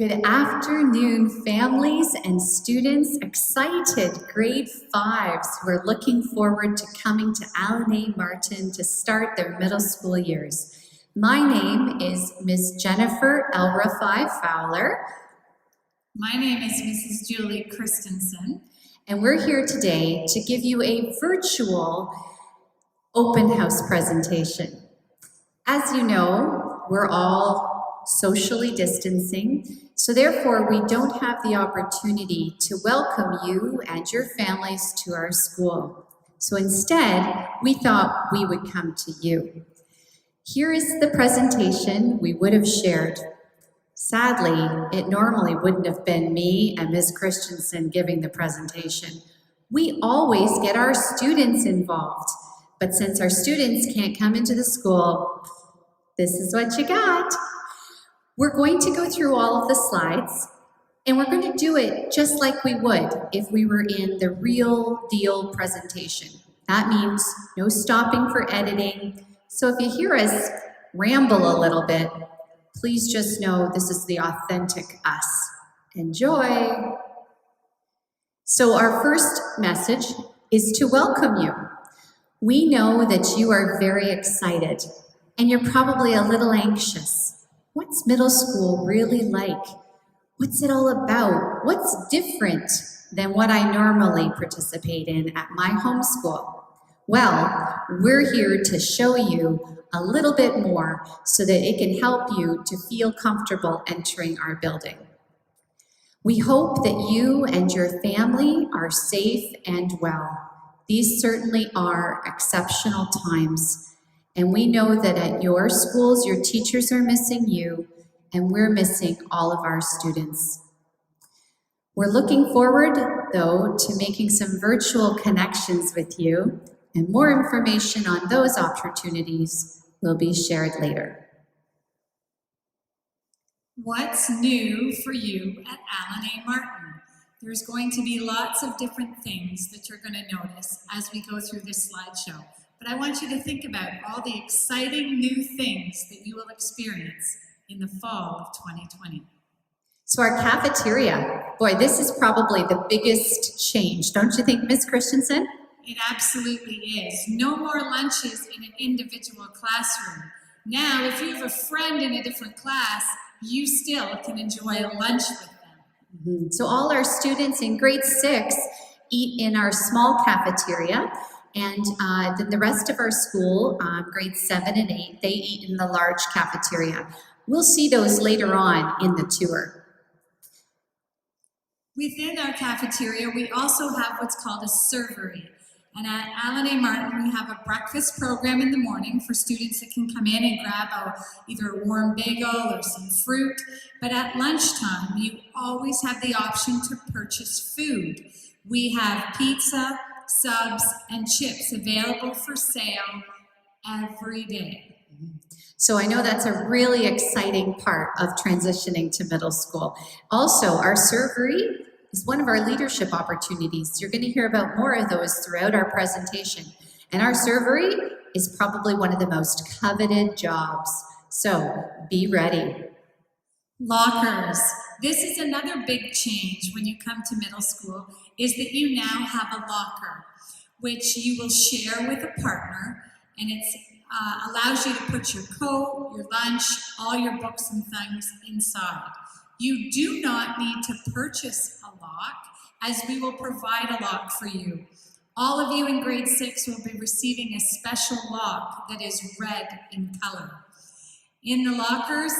Good afternoon, families and students, excited grade 5s who are looking forward to coming to Allan A. Martin to start their middle school years. My name is Ms. Jennifer Elrafai Fowler. My name is Mrs. Julie Christensen. And we're here today to give you a virtual open house presentation. As you know, we're all socially distancing, so therefore we don't have the opportunity to welcome you and your families to our school. So instead, we thought we would come to you. Here is the presentation we would have shared. Sadly, it normally wouldn't have been me and Ms. Christensen giving the presentation. We always get our students involved, but since our students can't come into the school, this is what you got. We're going to go through all of the slides, and we're going to do it just like we would if we were in the real deal presentation. That means no stopping for editing. So if you hear us ramble a little bit, please just know this is the authentic us. Enjoy. So our first message is to welcome you. We know that you are very excited, and you're probably a little anxious. What's middle school really like? What's it all about? What's different than what I normally participate in at my home school? Well, we're here to show you a little bit more so that it can help you to feel comfortable entering our building. We hope that you and your family are safe and well. These certainly are exceptional times. And we know that at your schools, your teachers are missing you, and we're missing all of our students. We're looking forward, though, to making some virtual connections with you, and more information on those opportunities will be shared later. What's new for you at Allan A. Martin? There's going to be lots of different things that you're going to notice as we go through this slideshow. But I want you to think about all the exciting new things that you will experience in the fall of 2020. So our cafeteria, boy, this is probably the biggest change, don't you think, Ms. Christensen? It absolutely is. No more lunches in an individual classroom. Now, if you have a friend in a different class, you still can enjoy a lunch with them. Mm-hmm. So all our students in grade 6 eat in our small cafeteria. And then the rest of our school, grades 7 and 8, they eat in the large cafeteria. We'll see those later on in the tour. Within our cafeteria, we also have what's called a servery. And at Allan A. Martin, we have a breakfast program in the morning for students that can come in and grab either a warm bagel or some fruit. But at lunchtime, you always have the option to purchase food. We have pizza, subs, and chips available for sale every day. So I know that's a really exciting part of transitioning to middle school. Also, our servery is one of our leadership opportunities. You're going to hear about more of those throughout our presentation. And our servery is probably one of the most coveted jobs. So be ready. Lockers. This is another big change when you come to middle school, is that you now have a locker, which you will share with a partner, and it allows you to put your coat, your lunch, all your books and things inside. You do not need to purchase a lock, as we will provide a lock for you. All of you in grade 6 will be receiving a special lock that is red in color. In the lockers,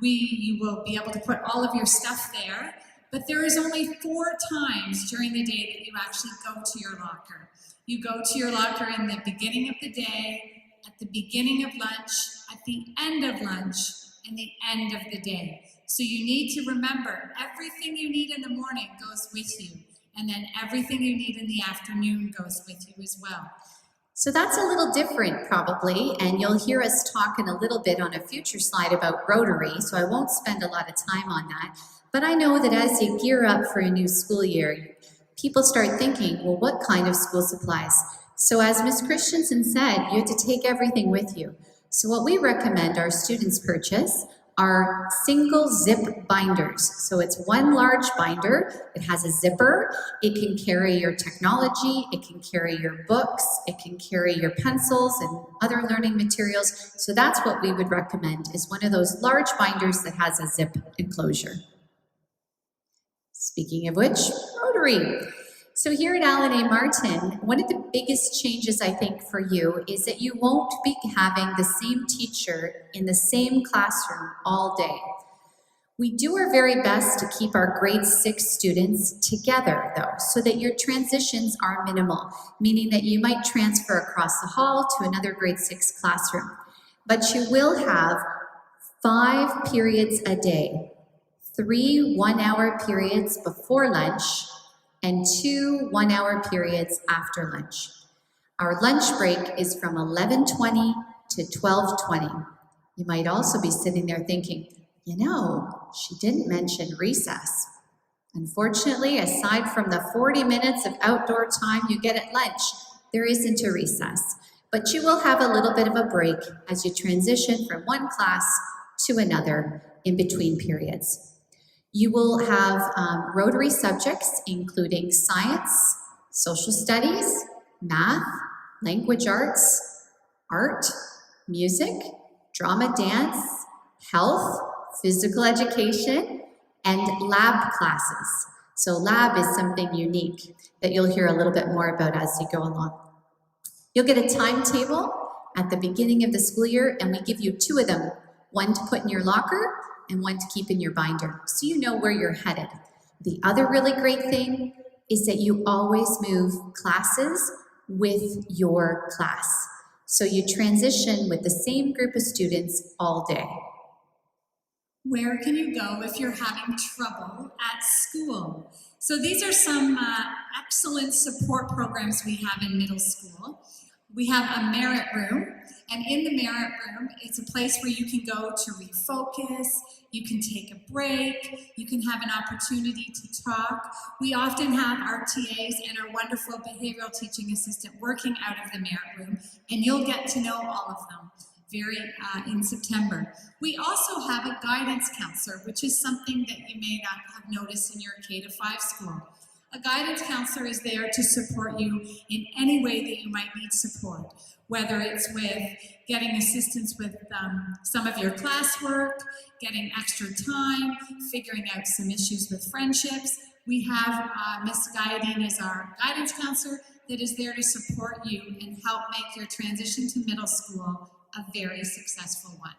you will be able to put all of your stuff there, but there is only 4 times during the day that you actually go to your locker. You go to your locker in the beginning of the day, at the beginning of lunch, at the end of lunch, and the end of the day. So you need to remember, everything you need in the morning goes with you, and then everything you need in the afternoon goes with you as well. So that's a little different probably, and you'll hear us talk in a little bit on a future slide about Rotary, so I won't spend a lot of time on that. But I know that as you gear up for a new school year, people start thinking, well, what kind of school supplies? So as Ms. Christensen said, you have to take everything with you. So what we recommend our students purchase are single zip binders. So it's one large binder. It has a zipper. It can carry your technology. It can carry your books. It can carry your pencils and other learning materials. So that's what we would recommend, is one of those large binders that has a zip enclosure. Speaking of which, Rotary. So here at Allan A. Martin, one of the biggest changes I think for you is that you won't be having the same teacher in the same classroom all day. We do our very best to keep our grade 6 students together though, so that your transitions are minimal, meaning that you might transfer across the hall to another grade 6 classroom. But you will have 5 periods a day, 3 one-hour periods before lunch, and 2 one-hour periods after lunch. Our lunch break is from 11:20 to 12:20. You might also be sitting there thinking, you know, she didn't mention recess. Unfortunately, aside from the 40 minutes of outdoor time you get at lunch, there isn't a recess. But you will have a little bit of a break as you transition from one class to another in between periods. You will have Rotary subjects, including science, social studies, math, language arts, art, music, drama, dance, health, physical education, and lab classes. So lab is something unique that you'll hear a little bit more about as you go along. You'll get a timetable at the beginning of the school year, and we give you 2 of them, one to put in your locker and one to keep in your binder, so you know where you're headed. The other really great thing is that you always move classes with your class. So you transition with the same group of students all day. Where can you go if you're having trouble at school? So these are some excellent support programs we have in middle school. We have a merit room, and in the merit room, it's a place where you can go to refocus, you can take a break, you can have an opportunity to talk. We often have our TAs and our wonderful behavioral teaching assistant working out of the merit room, and you'll get to know all of them in September. We also have a guidance counselor, which is something that you may not have noticed in your K-5 school. A guidance counselor is there to support you in any way that you might need support, whether it's with getting assistance with some of your classwork, getting extra time, figuring out some issues with friendships. We have Miss Guiding as our guidance counselor that is there to support you and help make your transition to middle school a very successful one.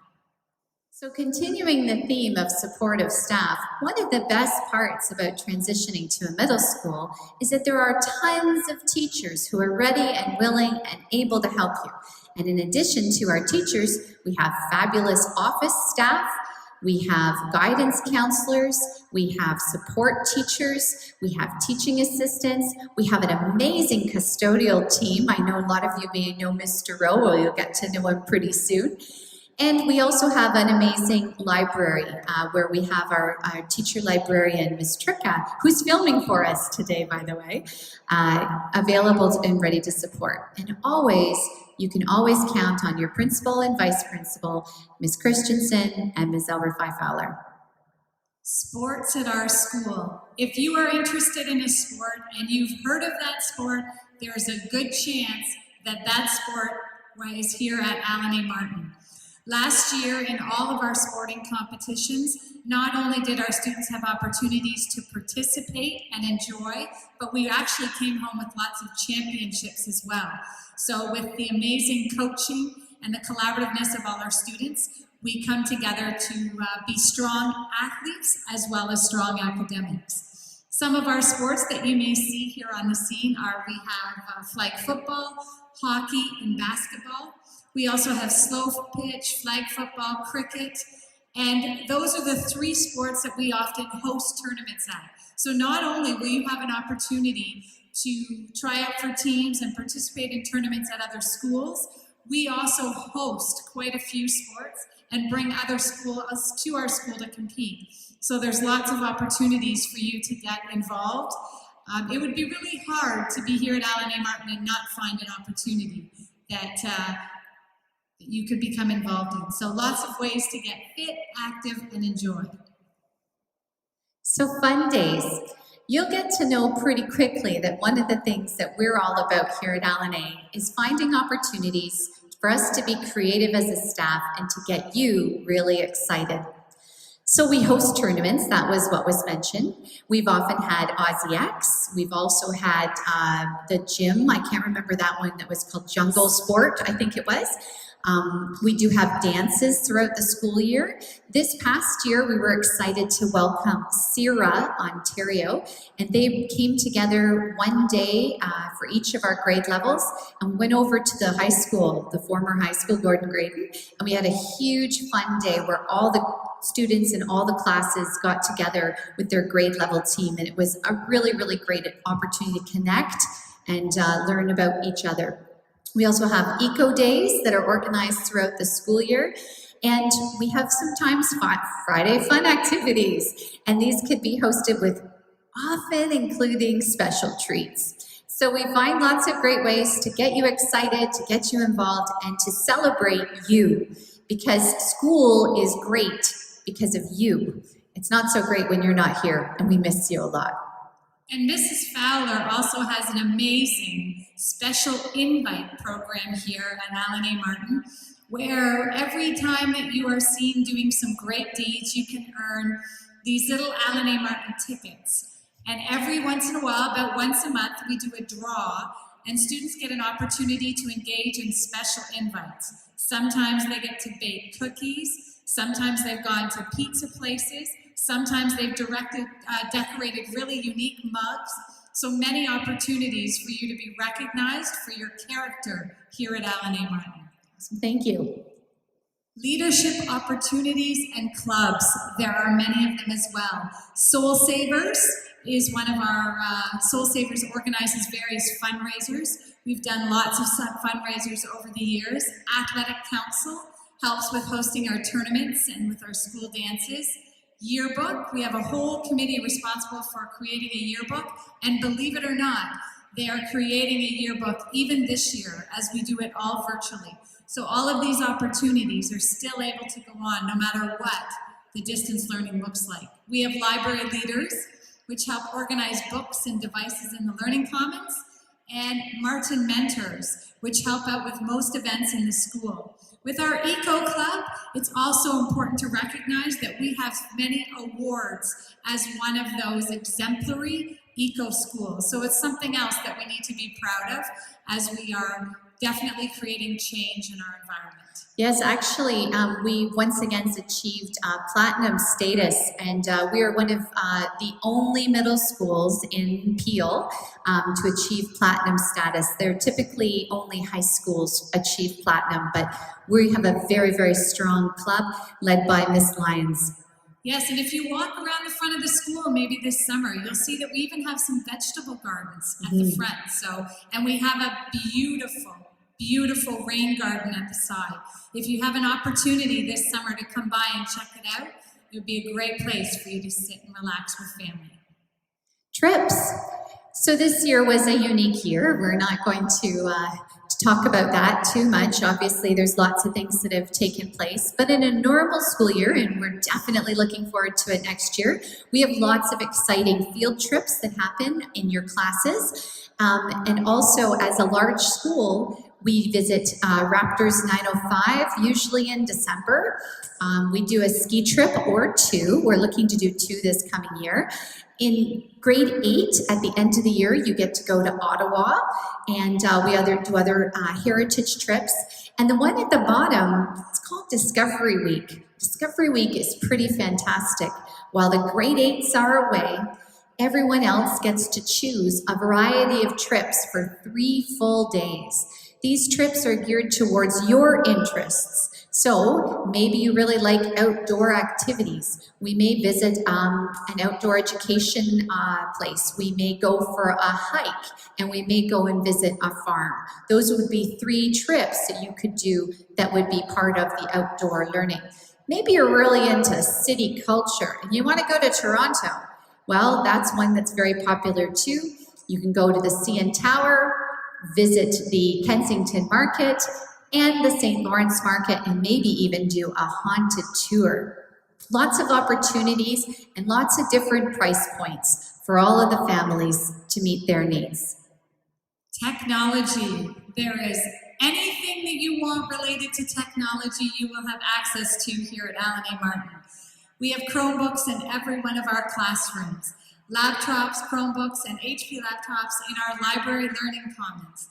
So continuing the theme of supportive staff, one of the best parts about transitioning to a middle school is that there are tons of teachers who are ready and willing and able to help you. And in addition to our teachers, we have fabulous office staff, we have guidance counselors, we have support teachers, we have teaching assistants, we have an amazing custodial team. I know a lot of you may know Mr. Rowe, well, you'll get to know him pretty soon. And we also have an amazing library where we have our teacher librarian, Ms. Tricka, who's filming for us today, by the way, available and ready to support. And always, you can always count on your principal and vice principal, Ms. Christensen and Ms. Elrafai Fowler. Sports at our school. If you are interested in a sport and you've heard of that sport, there's a good chance that that sport is here at Allan A. Martin. Last year, in all of our sporting competitions, not only did our students have opportunities to participate and enjoy, but we actually came home with lots of championships as well. So with the amazing coaching and the collaborativeness of all our students, we come together to be strong athletes as well as strong academics. Some of our sports that you may see here on the scene are, we have flag football, hockey, and basketball. We also have slow pitch, flag football, cricket, and those are the 3 sports that we often host tournaments at. So not only will you have an opportunity to try out for teams and participate in tournaments at other schools, we also host quite a few sports and bring other schools to our school to compete. So there's lots of opportunities for you to get involved. It would be really hard to be here at Allan A. Martin and not find an opportunity that that you could become involved in. So lots of ways to get fit, active, and enjoy. So fun days. You'll get to know pretty quickly that one of the things that we're all about here at Allan is finding opportunities for us to be creative as a staff and to get you really excited. So we host tournaments, that was what was mentioned. We've often had Aussie X. We've also had the gym, I can't remember that one, that was called Jungle Sport, I think it was. We do have dances throughout the school year. This past year, we were excited to welcome CIRA Ontario, and they came together one day for each of our grade levels and went over to the high school, the former high school, Gordon Graydon, and we had a huge fun day where all the students in all the classes got together with their grade level team, and it was a really, really great opportunity to connect and learn about each other. We also have eco days that are organized throughout the school year, and we have sometimes Friday fun activities, and these could be hosted with often including special treats. So we find lots of great ways to get you excited, to get you involved, and to celebrate you, because school is great because of you. It's not so great when you're not here, and we miss you a lot. And Mrs. Fowler also has an amazing special invite program here at Allan A. Martin, where every time that you are seen doing some great deeds, you can earn these little Allan A. Martin tickets. And every once in a while, about once a month, we do a draw, and students get an opportunity to engage in special invites. Sometimes they get to bake cookies, sometimes they've gone to pizza places, sometimes they've decorated really unique mugs. So many opportunities for you to be recognized for your character here at Allan A. Martin. Thank you. Leadership opportunities and clubs. There are many of them as well. Soul Savers is one of our, Soul Savers organizes various fundraisers. We've done lots of fundraisers over the years. Athletic Council helps with hosting our tournaments and with our school dances. Yearbook, we have a whole committee responsible for creating a yearbook, and believe it or not, they are creating a yearbook even this year as we do it all virtually. So all of these opportunities are still able to go on no matter what the distance learning looks like. We have library leaders, which help organize books and devices in the Learning Commons, and Martin Mentors, which help out with most events in the school. With our Eco Club, it's also important to recognize that we have many awards as one of those exemplary eco schools. So it's something else that we need to be proud of as we are definitely creating change in our environment. Yes, actually, we once again achieved platinum status, and we are one of the only middle schools in Peel to achieve platinum status. They're typically only high schools achieve platinum, but we have a very, very strong club led by Miss Lyons. Yes, and if you walk around the front of the school, maybe this summer, you'll see that we even have some vegetable gardens at the front. So, and we have a beautiful rain garden at the side. If you have an opportunity this summer to come by and check it out, it would be a great place for you to sit and relax with family. Trips. So this year was a unique year. We're not going to talk about that too much. Obviously, there's lots of things that have taken place, but in a normal school year, and we're definitely looking forward to it next year, we have lots of exciting field trips that happen in your classes. And also, as a large school, we visit Raptors 905, usually in December. We do a ski trip or two. We're looking to do 2 this coming year. In grade 8, at the end of the year, you get to go to Ottawa, and we do other heritage trips. And the one at the bottom, it's called Discovery Week. Discovery Week is pretty fantastic. While the grade 8s are away, everyone else gets to choose a variety of trips for 3 full days. These trips are geared towards your interests. So maybe you really like outdoor activities. We may visit an outdoor education place. We may go for a hike, and we may go and visit a farm. Those would be 3 trips that you could do that would be part of the outdoor learning. Maybe you're really into city culture and you want to go to Toronto. Well, that's one that's very popular too. You can go to the CN Tower, visit the Kensington Market, and the St. Lawrence Market, and maybe even do a haunted tour. Lots of opportunities and lots of different price points for all of the families to meet their needs. Technology. There is anything that you want related to technology, you will have access to here at Allan A. Martin. We have Chromebooks in every one of our classrooms. Laptops, Chromebooks, and HP laptops in our library learning commons.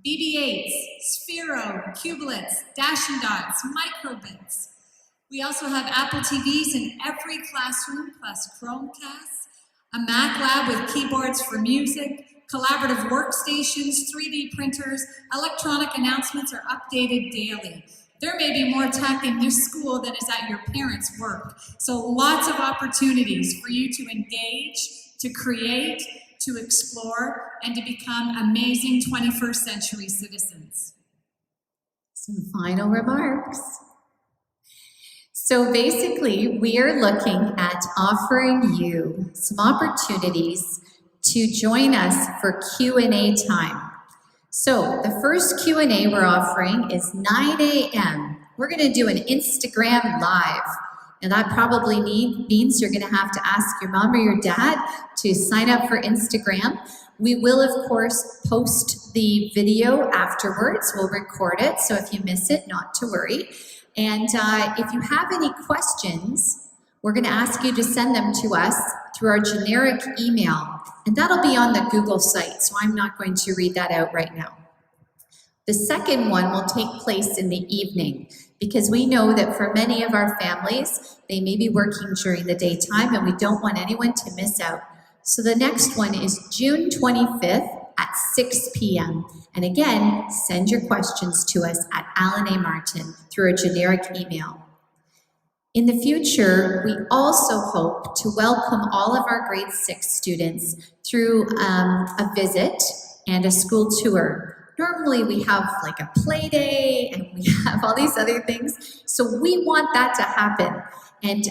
BB-8s, Sphero, Cubelets, Dash and Dots, Microbits. We also have Apple TVs in every classroom, plus Chromecasts, a Mac lab with keyboards for music, collaborative workstations, 3D printers. Electronic announcements are updated daily. There may be more tech in this school than is at your parents' work. So lots of opportunities for you to engage, to create, to explore, and to become amazing 21st century citizens. Some final remarks. So basically, we are looking at offering you some opportunities to join us for Q&A time. So the first Q&A we're offering is 9 a.m. We're going to do an Instagram Live. And that probably means you're going to have to ask your mom or your dad to sign up for Instagram. We will, of course, post the video afterwards. We'll record it, so if you miss it, not to worry. And if you have any questions, we're going to ask you to send them to us through our generic email. And that'll be on the Google site, so I'm not going to read that out right now. The second one will take place in the evening, because we know that for many of our families, they may be working during the daytime and we don't want anyone to miss out. So the next one is June 25th at 6 p.m. And again, send your questions to us at Allan A. Martin through a generic email. In the future, we also hope to welcome all of our grade 6 students through a visit and a school tour. Normally we have like a play day and we have all these other things. So we want that to happen. And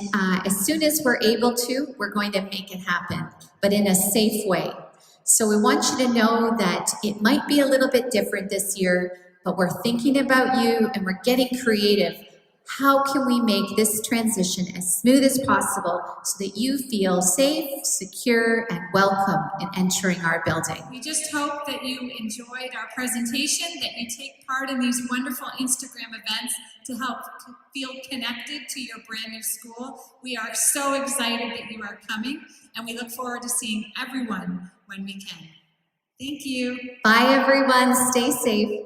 as soon as we're able to, we're going to make it happen, but in a safe way. So we want you to know that it might be a little bit different this year, but we're thinking about you and we're getting creative. How can we make this transition as smooth as possible so that you feel safe, secure, and welcome in entering our building? We just hope that you enjoyed our presentation, that you take part in these wonderful Instagram events to help feel connected to your brand new school. We are so excited that you are coming, and we look forward to seeing everyone when we can. Thank you. Bye, everyone. Stay safe.